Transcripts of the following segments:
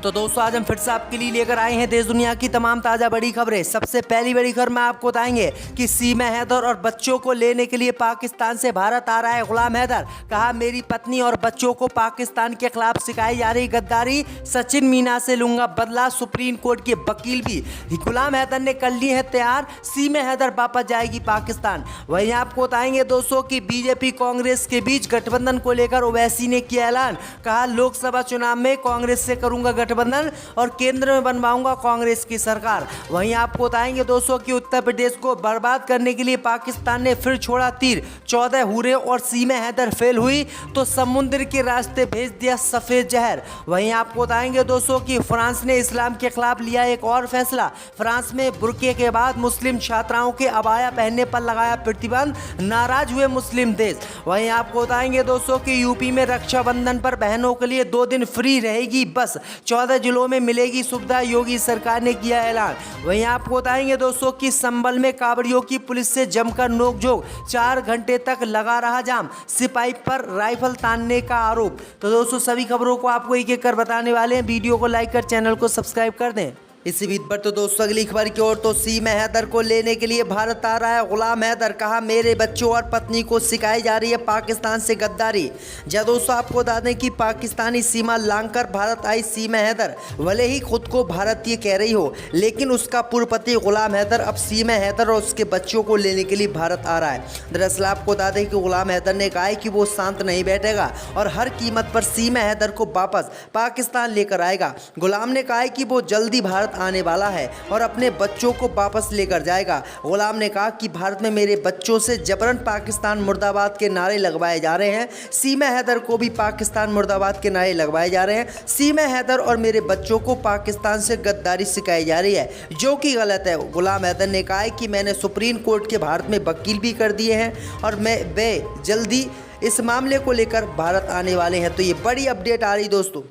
तो दोस्तों आज हम फिर से आपके लिए लेकर आए हैं देश दुनिया की तमाम ताज़ा बड़ी खबरें। सबसे पहली बड़ी खबर में आपको बताएंगे कि सीमा हैदर और बच्चों को लेने के लिए पाकिस्तान से भारत आ रहा है गुलाम हैदर। कहा मेरी पत्नी और बच्चों को पाकिस्तान के खिलाफ सिखाई जा रही गद्दारी, सचिन मीना से लूंगा बदला, सुप्रीम कोर्ट के वकील भी। गुलाम हैदर ने कर ली है तैयार, सीमा हैदर वापस जाएगी पाकिस्तान। वहीं आपको बताएंगे दोस्तों की बीजेपी कांग्रेस के बीच गठबंधन को लेकर ओवैसी ने किया ऐलान। कहा लोकसभा चुनाव में कांग्रेस से करूंगा गठबंधन और केंद्र में बनवाऊंगा कांग्रेस की सरकार। वहीं आपको बताएंगे दोस्तों कि उत्तर प्रदेश को बर्बाद करने के लिए पाकिस्तान ने फिर छोड़ा तीर। 14 हुरे और सीमा हैदर फेल हुई तो समुद्र के रास्ते भेज दिया सफेद जहर। वहीं आपको बताएंगे दोस्तों कि फ्रांस ने इस्लाम के खिलाफ लिया एक और फैसला। फ्रांस में बुर्के के बाद मुस्लिम छात्राओं के अबाया पहनने पर लगाया प्रतिबंध, नाराज हुए मुस्लिम देश। वहीं आपको बताएंगे दोस्तों कि यूपी में रक्षाबंधन पर बहनों के लिए 2 दिन फ्री रहेगी बस, 14 जिलों में मिलेगी सुविधा, योगी सरकार ने किया ऐलान। वहीं आपको बताएंगे दोस्तों कि संभल में कांवड़ियों की पुलिस से जमकर नोकझोंक, 4 घंटे तक लगा रहा जाम, सिपाही पर राइफल तानने का आरोप। तो दोस्तों सभी खबरों को आपको एक एक कर बताने वाले हैं, वीडियो को लाइक कर चैनल को सब्सक्राइब कर दें। इसी बीच पर तो दोस्तों अगली खबर की ओर तो सीमा हैदर को लेने के लिए भारत आ रहा है गुलाम हैदर। कहा मेरे बच्चों और पत्नी को सिखाई जा रही है पाकिस्तान से गद्दारी। जब दोस्तों आपको बता दें कि पाकिस्तानी सीमा लांघकर भारत आई सीमा हैदर, भले ही खुद को भारतीय कह रही हो, लेकिन उसका पूर्व पति गुलाम हैदर अब सीमा हैदर और उसके बच्चों को लेने के लिए भारत आ रहा है। दरअसल आपको बता दें कि गुलाम हैदर ने कहा है कि वो शांत नहीं बैठेगा और हर कीमत पर सीमा हैदर को वापस पाकिस्तान लेकर आएगा। गुलाम ने कहा है कि वो जल्दी भारत आने वाला है और अपने बच्चों को वापस लेकर जाएगा। गुलाम ने कहा कि भारत में मेरे बच्चों से जबरन पाकिस्तान मुर्दाबाद के नारे लगवाए जा रहे हैं, सीमा हैदर को भी पाकिस्तान मुर्दाबाद के नारे लगवाए जा रहे हैं। सीमा हैदर और मेरे बच्चों को पाकिस्तान से गद्दारी सिखाई जा रही है, जो कि गलत है। गुलाम हैदर ने कहा है कि मैंने सुप्रीम कोर्ट के भारत में वकील भी कर दिए हैं और वे जल्दी इस मामले को लेकर भारत आने वाले हैं। तो ये बड़ी अपडेट आ रही दोस्तों।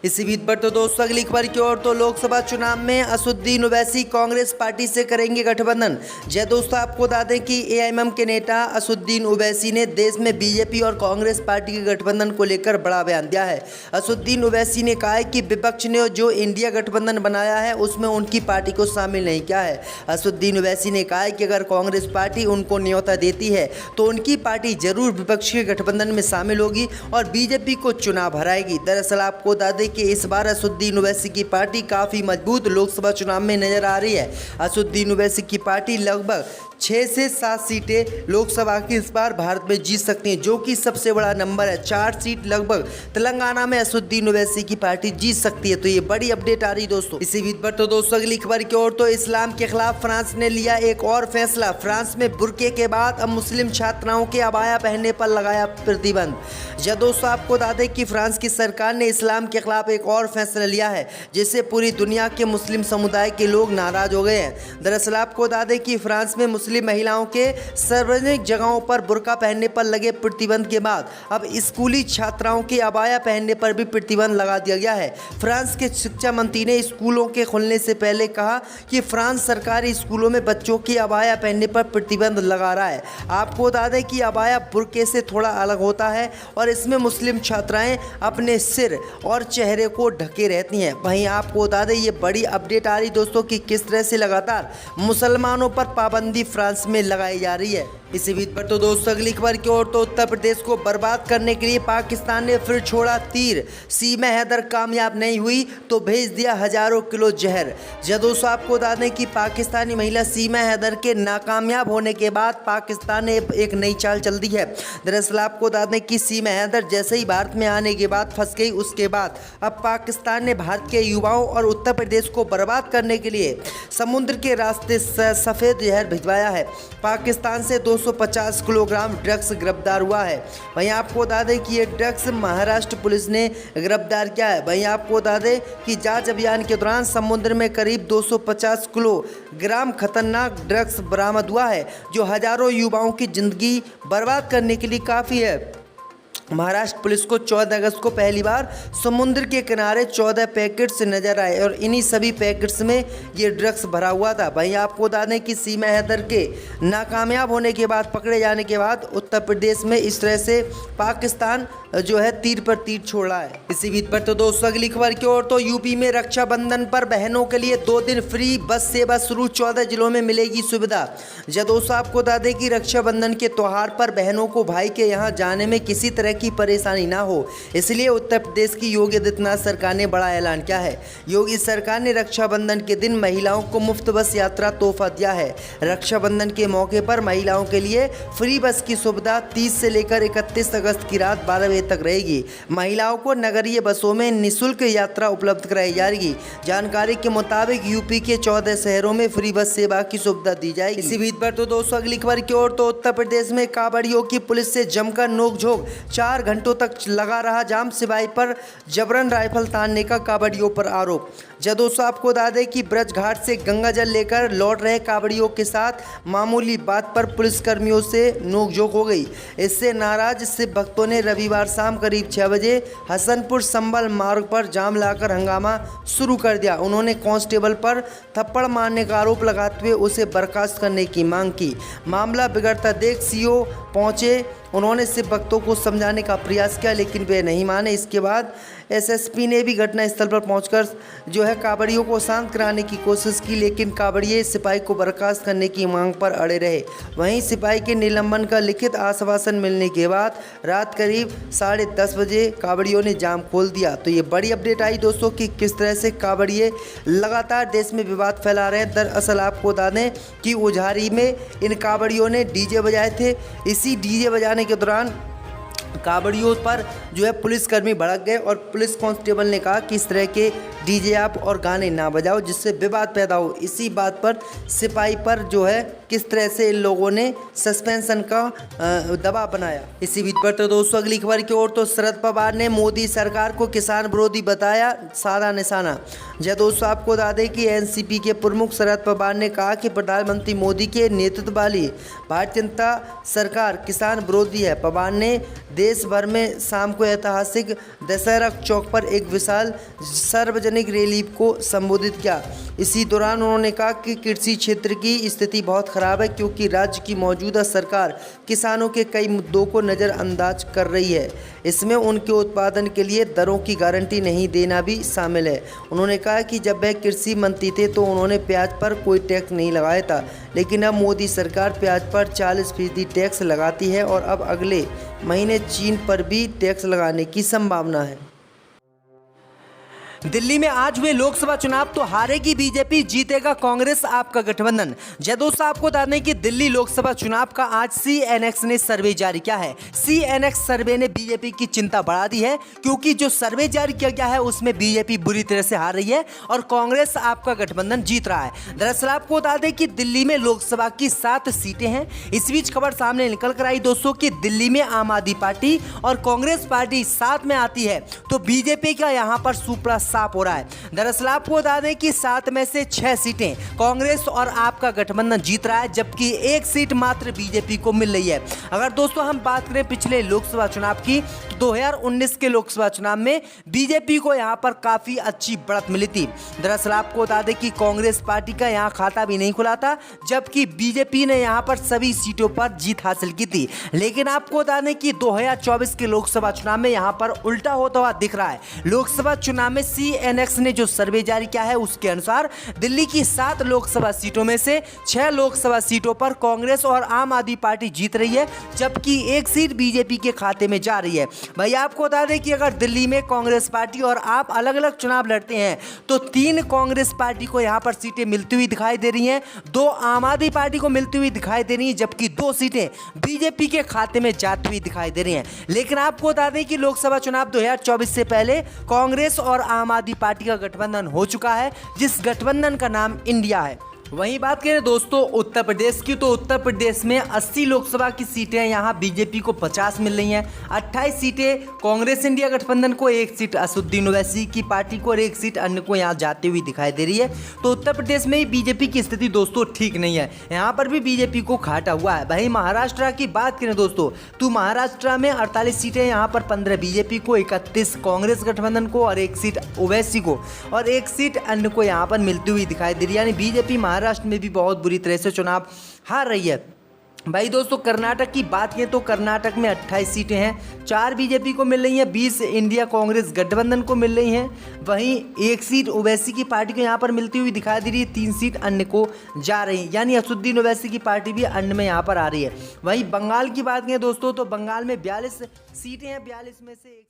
इसी बीच पर तो दोस्तों अगली खबर की ओर तो लोकसभा चुनाव में असदुद्दीन ओवैसी कांग्रेस पार्टी से करेंगे गठबंधन। जय दोस्तों आपको बता दें कि एआईएमएम के नेता असदुद्दीन ओवैसी ने देश में बीजेपी और कांग्रेस पार्टी के गठबंधन को लेकर बड़ा बयान दिया है। असदुद्दीन ओवैसी ने कहा है कि विपक्ष ने जो इंडिया गठबंधन बनाया है उसमें उनकी पार्टी को शामिल नहीं किया है। असदुद्दीन ओवैसी ने कहा है कि अगर कांग्रेस पार्टी उनको न्योता देती है तो उनकी पार्टी जरूर विपक्ष के गठबंधन में शामिल होगी और बीजेपी को चुनाव हराएगी। दरअसल आपको बता दें कि इस बार असदुद्दीन ओवैसी की पार्टी काफी मजबूत लोकसभा चुनाव में नजर आ रही है। असदुद्दीन ओवैसी की पार्टी लगभग 6 से 7 सीटें लोकसभा की इस बार भारत में जीत सकती हैं, जो कि सबसे बड़ा नंबर है। 4 सीट लगभग तेलंगाना में असदुद्दीन ओवैसी की पार्टी जीत सकती है। तो ये बड़ी अपडेट आ रही दोस्तों। इसी बीच पर तो दोस्तों अगली खबर की ओर तो इस्लाम के खिलाफ फ्रांस ने लिया एक और फैसला। फ्रांस में बुर्के के बाद अब मुस्लिम छात्राओं के अबाया पहनने पर लगाया प्रतिबंध। जब दोस्तों आपको बता दें कि फ्रांस की सरकार ने इस्लाम के खिलाफ एक और फैसला लिया है, जिससे पूरी दुनिया के मुस्लिम समुदाय के लोग नाराज हो गए हैं। दरअसल आपको बता दें कि फ्रांस में मुस्लिम महिलाओं के सार्वजनिक जगहों पर बुर्का पहनने पर लगे प्रतिबंध के बाद अब स्कूली छात्राओं के अबाया पहनने पर भी प्रतिबंध लगा दिया गया है। फ्रांस के शिक्षा मंत्री ने स्कूलों के खुलने से पहले कहा कि फ्रांस सरकारी स्कूलों में बच्चों के अबाया पहनने पर प्रतिबंध लगा रहा है। आपको बता दें कि अबाया बुर्के से थोड़ा अलग होता है और इसमें मुस्लिम छात्राएं अपने सिर और चेहरे को ढके रहती हैं। वहीं आपको बता दें ये बड़ी अपडेट आ रही दोस्तों कि किस तरह से लगातार मुसलमानों पर पाबंदी फ्रांस में लगाई जा रही है। इसी बीच पर तो दोस्तों अगली खबर की ओर तो उत्तर प्रदेश को बर्बाद करने के लिए पाकिस्तान ने फिर छोड़ा तीर। सीमा हैदर कामयाब नहीं हुई तो भेज दिया हजारों किलो जहर। जब दोस्तों आपको बता दें कि पाकिस्तानी महिला सीमा हैदर के नाकामयाब होने के बाद पाकिस्तान ने एक नई चाल चल दी है। दरअसल आपको बता दें कि सीमा हैदर जैसे ही भारत में आने के बाद फंस गई, उसके बाद अब पाकिस्तान ने भारत के युवाओं और उत्तर प्रदेश को बर्बाद करने के लिए समुद्र के रास्ते सफ़ेद जहर भिजवाया है। पाकिस्तान से 250 किलोग्राम ड्रग्स गिरफ्तार हुआ है। वहीं आपको बता दें कि ये ड्रग्स महाराष्ट्र पुलिस ने गिरफ्तार किया है। वहीं आपको बता दें कि जांच अभियान के दौरान समुद्र में करीब 250 किलोग्राम खतरनाक ड्रग्स बरामद हुआ है, जो हजारों युवाओं की जिंदगी बर्बाद करने के लिए काफ़ी है। महाराष्ट्र पुलिस को 14 अगस्त को पहली बार समुद्र के किनारे 14 पैकेट्स नजर आए और इन्हीं सभी पैकेट्स में ये ड्रग्स भरा हुआ था। वहीं आपको बता दें कि सीमा हैदर के नाकामयाब होने के बाद, पकड़े जाने के बाद उत्तर प्रदेश में इस तरह से पाकिस्तान जो है तीर पर तीर छोड़ रहा है। इसी बीच पर तो दोस्तों अगली खबर की ओर, तो यूपी में रक्षाबंधन पर बहनों के लिए 2 दिन फ्री बस सेवा शुरू, 14 जिलों में मिलेगी सुविधा। जब दोस्तों आपको बता दें कि रक्षाबंधन के त्यौहार पर बहनों को भाई के यहाँ जाने में किसी तरह की परेशानी ना हो, इसलिए उत्तर प्रदेश की योगी आदित्यनाथ सरकार ने बड़ा ऐलान किया है। योगी सरकार ने रक्षाबंधन के दिन महिलाओं को मुफ्त बस यात्रा तोहफा दिया है। रक्षाबंधन के मौके पर महिलाओं के लिए फ्री बस की सुविधा 30 से लेकर 31 अगस्त की रात 12 बजे तक रहेगी। महिलाओं को नगरीय बसों में निःशुल्क यात्रा उपलब्ध कराई जाएगी। जानकारी के मुताबिक यूपी के 14 शहरों में फ्री बस सेवा की सुविधा दी जाएगी। इसी बीच पर तो दोस्तों अगली खबर की ओर, तो उत्तर प्रदेश में कांवड़ियों की पुलिस से जमकर नोकझोंक, 4 घंटों तक लगा रहा जाम, सिपाही पर जबरन राइफल तानने का कांवड़ियों पर आरोप। जब दोस्तों आपको बता दें कि ब्रज घाट से गंगा जल लेकर लौट रहे कांवड़ियों के साथ मामूली बात पर पुलिसकर्मियों से नोकझोंक हो गई। इससे नाराज शिव भक्तों ने रविवार शाम करीब 6 बजे हसनपुर संभल मार्ग पर जाम लाकर हंगामा शुरू कर दिया। उन्होंने कांस्टेबल पर थप्पड़ मारने का आरोप लगाते हुए उसे बर्खास्त करने की मांग की। मामला बिगड़ता देख सीओ पहुंचे। उन्होंने शिव भक्तों को समझाने का प्रयास किया, लेकिन वे नहीं माने। इसके बाद एसएसपी ने भी घटनास्थल पर पहुंचकर जो है कांवड़ियों को शांत कराने की कोशिश की, लेकिन कांवड़िये सिपाही को बर्खास्त करने की मांग पर अड़े रहे। वहीं सिपाही के निलंबन का लिखित आश्वासन मिलने के बाद रात करीब 10:30 बजे कांवड़ियों ने जाम खोल दिया। तो ये बड़ी अपडेट आई दोस्तों कि किस तरह से कांवड़िये लगातार देश में विवाद फैला रहे हैं। दरअसल आपको बता दें कि उझारी में इन कांवड़ियों ने डीजे बजाए थे। इसी डीजे बजाने के दौरान कांवड़ियों पर जो है पुलिसकर्मी भड़क गए और पुलिस कांस्टेबल ने कहा कि इस तरह के डीजे आप और गाने ना बजाओ जिससे विवाद पैदा हो। इसी बात पर सिपाही पर जो है किस तरह से इन लोगों ने सस्पेंशन का दबाव बनाया। इसी बीच पर तो दोस्तों अगली खबर की ओर, तो शरद पवार ने मोदी सरकार को किसान विरोधी बताया, साधा निशाना। जब दोस्तों आपको बता दें कि एनसीपी के प्रमुख शरद पवार ने कहा कि प्रधानमंत्री मोदी के नेतृत्व वाली भारतीय जनता सरकार किसान विरोधी है। पवार ने देश भर में शाम को ऐतिहासिक दशहरा चौक पर एक विशाल सार्वजनिक रैली को संबोधित किया। इसी दौरान उन्होंने कहा कि कृषि क्षेत्र की स्थिति बहुत खराब है क्योंकि राज्य की मौजूदा सरकार किसानों के कई मुद्दों को नज़रअंदाज कर रही है। इसमें उनके उत्पादन के लिए दरों की गारंटी नहीं देना भी शामिल है। उन्होंने कहा कि जब वह कृषि मंत्री थे तो उन्होंने प्याज पर कोई टैक्स नहीं लगाया था, लेकिन अब मोदी सरकार प्याज पर 40% टैक्स लगाती है और अब अगले महीने चीन पर भी टैक्स लगाने की संभावना है। दिल्ली में आज हुए लोकसभा चुनाव तो हारेगी बीजेपी, जीतेगा कांग्रेस आपका गठबंधन। जय दोस्तों आपको बता दें कि दिल्ली लोकसभा चुनाव का आज सीएनएक्स ने सर्वे जारी किया है। सीएनएक्स सर्वे ने बीजेपी की चिंता बढ़ा दी है क्योंकि जो सर्वे जारी किया गया है उसमें बीजेपी बुरी तरह से हार रही है और कांग्रेस आपका गठबंधन जीत रहा है। दरअसल आपको बता दें कि दिल्ली में लोकसभा की 7 सीटें हैं। इस बीच खबर सामने निकल कर आई दोस्तों कि दिल्ली में आम आदमी पार्टी और कांग्रेस पार्टी साथ में आती है तो बीजेपी का यहाँ पर सुपड़ा साफ हो रहा है। दरअसल आपको बता दें कि 7 में से 6 सीटें कांग्रेस और आपका गठबंधन जीत रहा है, जबकि 1 सीट मात्र बीजेपी को मिल रही है। अगर दोस्तों हम बात करें पिछले लोकसभा चुनाव की, 2019 के लोकसभा चुनाव में बीजेपी को यहां पर काफी अच्छी बढ़त मिली थी। दरअसल आपको बता दें कि कांग्रेस पार्टी का यहां खाता भी नहीं खुला था, जबकि बीजेपी ने यहां पर सभी सीटों पर जीत हासिल की थी। लेकिन आपको बता दें कि 2024 के लोकसभा चुनाव में यहां पर उल्टा होता हुआ दिख रहा है। लोकसभा चुनाव में सीएनएक्स ने जो सर्वे जारी किया है उसके अनुसार दिल्ली की 7 लोकसभा सीटों में से 6 लोकसभा सीटों पर कांग्रेस और आम आदमी पार्टी जीत रही है, जबकि 1 सीट बीजेपी के खाते में जा रही है। भाई आपको बता दें कि अगर दिल्ली में कांग्रेस पार्टी और आप अलग अलग चुनाव लड़ते हैं तो 3 कांग्रेस पार्टी को यहां पर सीटें मिलती हुई दिखाई दे रही हैं, 2 आम आदमी पार्टी को मिलती हुई दिखाई दे रही हैं, जबकि 2 सीटें बीजेपी के खाते में जाती हुई दिखाई दे रही हैं। लेकिन आपको बता दें कि लोकसभा चुनाव 2024 से पहले कांग्रेस और आम आदमी पार्टी का गठबंधन हो चुका है, जिस गठबंधन का नाम इंडिया है। वहीं बात करें दोस्तों उत्तर प्रदेश की, तो उत्तर प्रदेश में 80 लोकसभा की सीटें यहाँ बीजेपी को 50 मिल रही हैं। 28 सीटें कांग्रेस इंडिया गठबंधन को, 1 सीट असदुद्दीन ओवैसी की पार्टी को और 1 सीट अन्य को यहाँ जाती हुई दिखाई दे रही है। तो उत्तर प्रदेश में ही बीजेपी की स्थिति दोस्तों ठीक नहीं है, यहाँ पर भी बीजेपी को घाटा हुआ है। वहीं महाराष्ट्र की बात करें दोस्तों, तो महाराष्ट्र में 48 सीटें, यहाँ पर 15 बीजेपी को, 31 कांग्रेस गठबंधन को और 1 सीट ओवैसी को और 1 सीट अन्य को यहाँ पर मिलती हुई दिखाई दे रही है। यानी बीजेपी महाराष्ट्र में भी बहुत बुरी तरह से चुनाव हार रही है। भाई दोस्तों कर्नाटक की बात करें तो कर्नाटक में 28 सीटें हैं, 4 बीजेपी को मिल रही हैं, 20 इंडिया कांग्रेस गठबंधन को मिल रही हैं। वहीं 1 सीट ओवैसी की पार्टी को यहाँ पर मिलती हुई दिखाई दे रही है, 3 सीट अन्य को जा रही है, यानी असदुद्दीन ओवैसी की पार्टी भी अन्य में यहाँ पर आ रही है। वहीं बंगाल की बात करें दोस्तों, तो बंगाल में 42 सीटें हैं, 42 में से